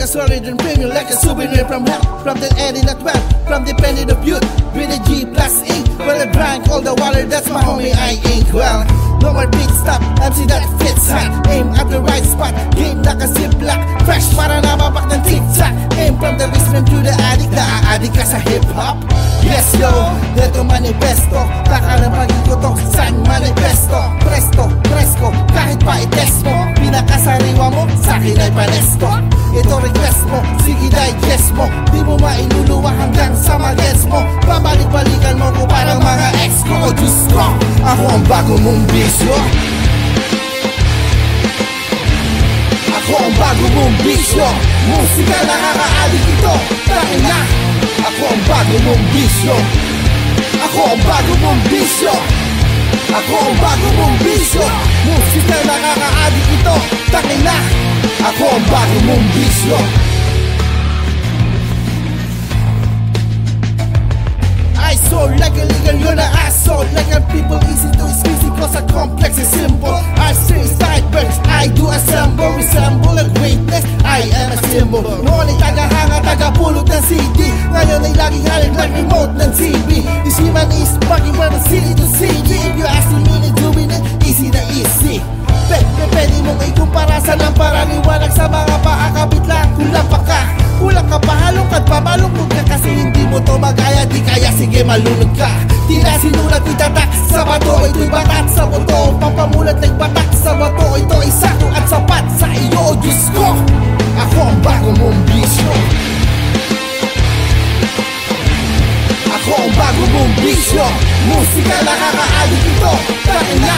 a solid and premium, like a souvenir from hell. From the end not well, from the penny of youth, with a G plus ink. Well, I drank all the water, that's my homie, I ain't well. No more beat stop, MC that fits hot. Aim at the right spot, game like a ziplock. Fresh para nababak ng tic-tac. Aim from the basement to the attic, na-addict ka sa hip-hop. Yes yo, dito manifesto. Taka ng pagigutok, sang manifesto. Presto, presko, kahit pa i-test mo. Pinakasariwa mo, sa'kin ay panesto. Ito request mo, sige digest mo. Di mo mailuluwa hanggang sa magets mo. Babalik-balikan mo ko parang mga ex ko. O Diyos ko, ako ang bago mong bisyo. Ako ang bago mong bisyo. Musika nakaka-addict ito, dahil na ako ang bago mong bisyo. Ako ang bago mong bisyo. Ako ang bago mong bisyo. Musika nakaka-addict ito, dahil na ako ang bago mong bisyo. I sold like a legal, you're an asshole. Like a people easy to squeeze cause a complex is simple. I say sideburns, I do assemble. Resemble a greatness, I am a symbol. Noon ay tagahanga, tagapulot ng CD. Ngayon ay laging halig like remote ng TV. This human is fucking from city to city. If you ask me, doing it, easy na easy. Pwede mong ikumpara sa lamparaniwanag sa mga paakabit lang. Kulang pa ka, kulang ka pa, halungkat pa, malungkot ka kasi hindi mo to magaya. Di kaya sige malunod ka. Di na sinulat itatak sa bato, ito'y batat sa buto. Pampamulat ng batak sa bato, ito'y sakto at sapat sa iyo, Diyos ko. Ako ang bago mong bisyo. Ako ang bago mong bisyo. Musika nakaka-addict ito, dahil na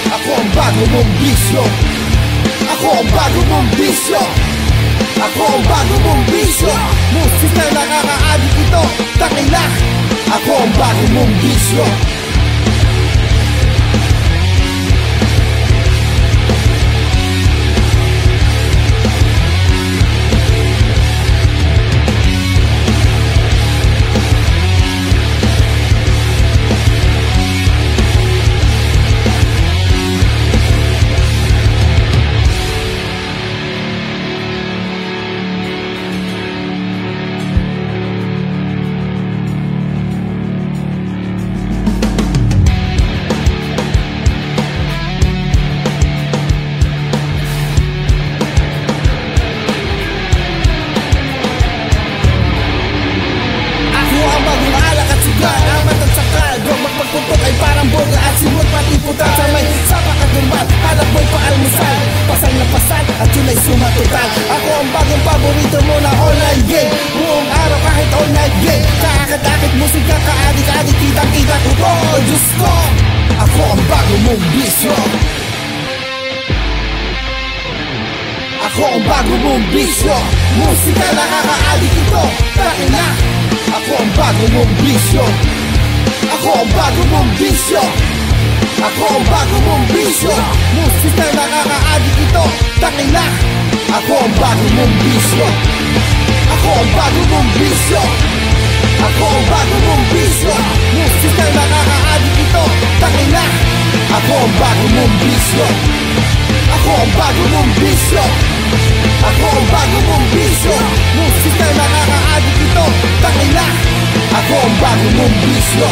ako ang bago mong bisyo. Ako ang bago mong bisyo. Ako ang bago mong bisyo. Musika nakaka-addict ito, dahil na ako ang bago mong bisyo. At yun ay sumatotal. Ako ang bagong paborito mo na online game. Buong araw kahit all night game. Kaakit-akit musika, kaadik-adik, kitang-kita ko to, Diyos ko. Ako ang bago mong bisyo. Ako ang bago mong bisyo. Musika nakaka-adik ito, dahil na ako ang bago mong bisyo. Ako ang bago mong bisyo. Ako ang bago mong bisyo. Musika nakaka-addict ito, dahil na ako ang bago mong bisyo. Ako ang bago mong bisyo. Ako ang bago mong bisyo. Musika nakaka-addict ito, dahil na ako ang bago mong bisyo. Ako ang bago mong bisyo. Ako ang bago mong bisyo. Musika nakaka-addict ito, dahil na ako ang bago mong bisyo.